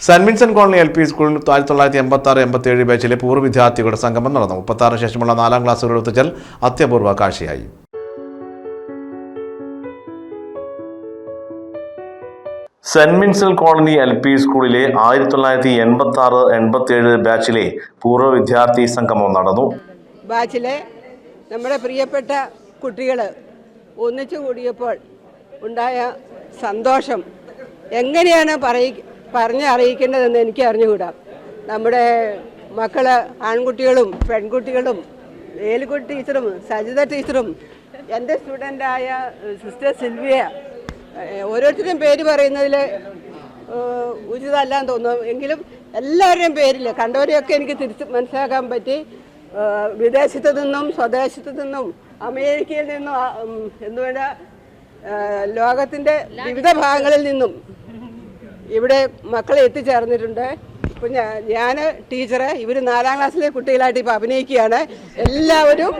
Saint Vincent colony LP സ്കൂളിൽ 1986-87 ബാച്ചിലെ പൂർവ്വ വിദ്യാർത്ഥികളുടെ സംഗമം നടന്നു. 36 ശേഷമുള്ള 4ാം ക്ലാസ്സുകളുടെ ഒത്തുചേരൽ അത്യപൂർവ കാഴ്ചയായി. സെന്റ് വിൻസെന്റ് കോളനി LP സ്കൂളിലെ 1986-87 ബാച്ചിലെ പൂർവ്വ വിദ്യാർത്ഥി സംഗമം നടന്നു. ബാച്ചിലെ നമ്മുടെ പ്രിയപ്പെട്ട കുട്ടികൾ ഒന്നിച്ചു കൂടിയപ്പോൾ ഉണ്ടായ സന്തോഷം എങ്ങനെയാണ് പറഞ്ഞറിയിക്കേണ്ടതെന്ന് എനിക്ക് അറിഞ്ഞുകൂടാ. നമ്മുടെ മക്കള് ആൺകുട്ടികളും പെൺകുട്ടികളും ഏലിക്കുട്ടി ടീച്ചറും സജിത ടീച്ചറും എൻ്റെ സ്റ്റുഡൻ്റായ സിസ്റ്റർ സിൽവിയ, ഓരോരുത്തരുടെയും പേര് പറയുന്നതിൽ ഉചിതമല്ലാന്ന് തോന്നുന്നു. എങ്കിലും എല്ലാവരുടെയും പേരിൽ കണ്ടവരെയൊക്കെ എനിക്ക് തിരിച്ച് മനസ്സിലാക്കാൻ പറ്റി. വിദേശത്തു നിന്നും സ്വദേശത്തു നിന്നും അമേരിക്കയിൽ നിന്നും എന്തുവേണ്ട ലോകത്തിൻ്റെ വിവിധ ഭാഗങ്ങളിൽ നിന്നും ഇവിടെ മക്കളെ എത്തിച്ചേർന്നിട്ടുണ്ട്. ഇപ്പം ഞാൻ ടീച്ചറ്, ഇവർ 4ാം ക്ലാസ്സിലെ കുട്ടികളായിട്ട് ഇപ്പോൾ അഭിനയിക്കുകയാണ്. എല്ലാവരും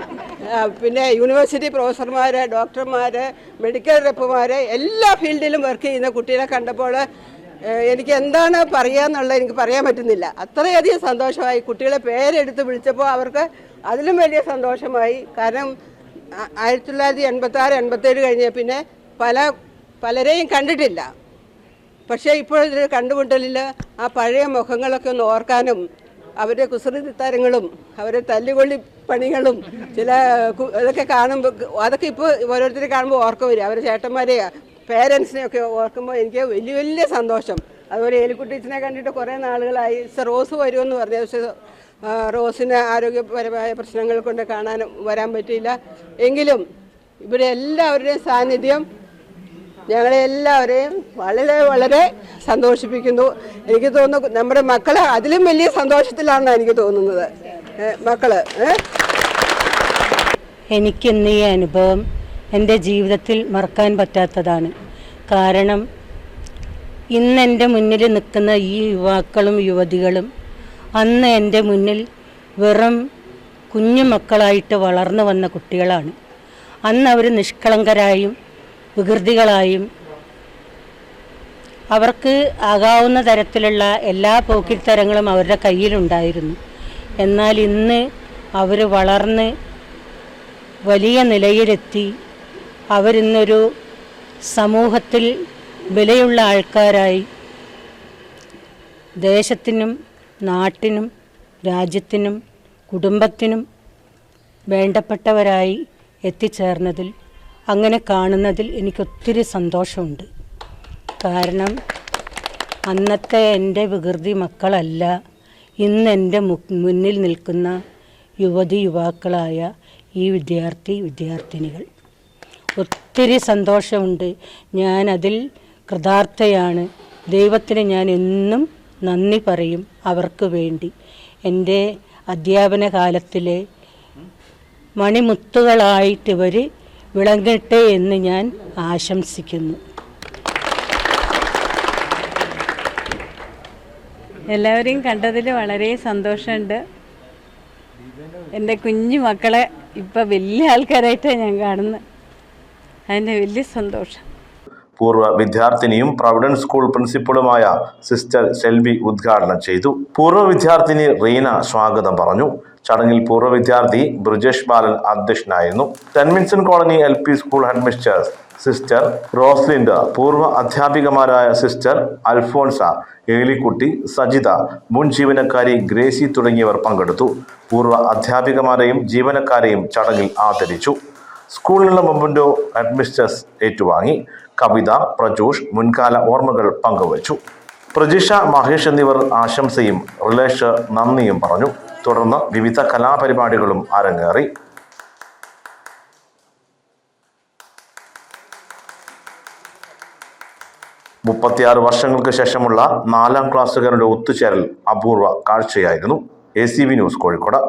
പിന്നെ യൂണിവേഴ്സിറ്റി പ്രൊഫസർമാർ, ഡോക്ടർമാർ, മെഡിക്കൽ റെപ്പുമാർ, എല്ലാ ഫീൽഡിലും വർക്ക് ചെയ്യുന്ന കുട്ടികളെ കണ്ടപ്പോൾ എനിക്ക് എന്താണ് പറയാന്നുള്ളത് എനിക്ക് പറയാൻ പറ്റുന്നില്ല. അത്രയധികം സന്തോഷമായി. കുട്ടികളെ പേരെടുത്ത് വിളിച്ചപ്പോൾ അവർക്ക് അതിലും വലിയ സന്തോഷമായി. കാരണം 1986-87 കഴിഞ്ഞ പിന്നെ പലരെയും കണ്ടിട്ടില്ല. പക്ഷേ ഇപ്പോഴൊരു കണ്ടുമുട്ടലിൽ ആ പഴയ മുഖങ്ങളൊക്കെ ഒന്ന് ഓർക്കാനും അവരുടെ കുസൃതിത്തരങ്ങളും അവരുടെ തല്ലുകൊള്ളി പണികളും ചില ഇതൊക്കെ കാണുമ്പോൾ അതൊക്കെ ഇപ്പോൾ ഓരോരുത്തരെ കാണുമ്പോൾ ഓർക്ക വരും. അവരുടെ ചേട്ടന്മാരെയോ പേരൻസിനെയൊക്കെ ഓർക്കുമ്പോൾ എനിക്ക് വലിയ വലിയ സന്തോഷം. അതുപോലെ ഏലിക്കുട്ടീച്ചിനെ കണ്ടിട്ട് കുറേ നാളുകളായി. റോസ് വരുമെന്ന് പറഞ്ഞു. പക്ഷേ റോസിന് ആരോഗ്യപരമായ പ്രശ്നങ്ങൾ കൊണ്ട് വരാൻ പറ്റിയില്ല. എങ്കിലും ഇവിടെ എല്ലാവരുടെയും സാന്നിധ്യം ഞങ്ങളെ എല്ലാവരെയും വളരെ വളരെ സന്തോഷിപ്പിക്കുന്നു. എനിക്ക് തോന്നുന്നു നമ്മുടെ മക്കൾ അതിലും വലിയ സന്തോഷത്തിലാണെന്നാണ് എനിക്ക് തോന്നുന്നത്. മക്കള് എനിക്കിന്ന് ഈ അനുഭവം എൻ്റെ ജീവിതത്തിൽ മറക്കാൻ പറ്റാത്തതാണ്. കാരണം ഇന്ന് എൻ്റെ മുന്നിൽ നിൽക്കുന്ന ഈ യുവാക്കളും യുവതികളും അന്ന് എൻ്റെ മുന്നിൽ വെറും കുഞ്ഞു മക്കളായിട്ട് വളർന്നു വന്ന കുട്ടികളാണ്. അന്ന് അവർ നിഷ്കളങ്കരായും വികൃതികളായും അവർക്ക് ആകാവുന്ന തരത്തിലുള്ള എല്ലാ പോക്കിത്തരങ്ങളും അവരുടെ കയ്യിലുണ്ടായിരുന്നു. എന്നാൽ ഇന്ന് അവർ വളർന്ന് വലിയ നിലയിലെത്തി അവരിന്നൊരു സമൂഹത്തിൽ വിലയുള്ള ആൾക്കാരായി ദേശത്തിനും നാട്ടിനും രാജ്യത്തിനും കുടുംബത്തിനും വേണ്ടപ്പെട്ടവരായി എത്തിച്ചേർന്നതിൽ, അങ്ങനെ കാണുന്നതിൽ എനിക്കൊത്തിരി സന്തോഷമുണ്ട്. കാരണം അന്നത്തെ എൻ്റെ വികൃതി മക്കളല്ല ഇന്ന് എൻ്റെ മുന്നിൽ നിൽക്കുന്ന യുവാക്കളായ ഈ വിദ്യാർത്ഥിനികൾ. ഒത്തിരി സന്തോഷമുണ്ട്. ഞാൻ അതിൽ കൃതാർത്ഥയാണ്. ദൈവത്തിന് ഞാൻ എന്നും നന്ദി പറയും അവർക്ക് വേണ്ടി. എൻ്റെ അധ്യാപന കാലത്തിലെ മണിമുത്തുകളായിട്ടിവർ വിളങ്ങട്ടെ എന്ന് ഞാൻ ആശംസിക്കുന്നു. എല്ലാവരെയും കണ്ടതിൽ വളരെ സന്തോഷമുണ്ട്. എൻ്റെ കുഞ്ഞു മക്കളെ ഇപ്പം വലിയ ആൾക്കാരായിട്ടാണ് ഞാൻ കാണുന്നത്. അതിൻ്റെ വലിയ സന്തോഷം. പൂർവ്വ വിദ്യാർത്ഥിനിയും പ്രൊവിഡൻസ് സ്കൂൾ പ്രിൻസിപ്പളുമായ സിസ്റ്റർ ഷെൽബി ഉദ്ഘാടനം ചെയ്തു. പൂർവ്വ വിദ്യാർത്ഥിനി റീന സ്വാഗതം പറഞ്ഞു. ചടങ്ങിൽ പൂർവ്വ വിദ്യാർത്ഥി ബ്രിജേഷ് ബാലൻ അധ്യക്ഷനായിരുന്നു. Saint Vincent colony LP school head mistress sister Roslinda, പൂർവ്വ അധ്യാപികമാരായ സിസ്റ്റർ അൽഫോൺസ, ഏലിക്കുട്ടി, സജിത, മുൻ ജീവനക്കാരി ഗ്രേസി തുടങ്ങിയവർ പങ്കെടുത്തു. പൂർവ്വ അധ്യാപികമാരെയും ജീവനക്കാരെയും ചടങ്ങിൽ ആദരിച്ചു. സ്കൂളിനുള്ള മൊമെന്റോ ഹെഡ് മിസ്റ്റേഴ്സ് ഏറ്റുവാങ്ങി. കവിത, പ്രജോഷ് മുൻകാല ഓർമ്മകൾ പങ്കുവച്ചു. പ്രജിഷ, മഹേഷ് എന്നിവർ ആശംസയും റിലേഷ് നന്ദിയും പറഞ്ഞു. തുടർന്ന് വിവിധ കലാപരിപാടികളും അരങ്ങേറി. 36 വർഷങ്ങൾക്ക് ശേഷമുള്ള 4ാം ക്ലാസ്സുകാരുടെ ഒത്തുചേരൽ അപൂർവ കാഴ്ചയായിരുന്നു. ACV news, Kozhikode.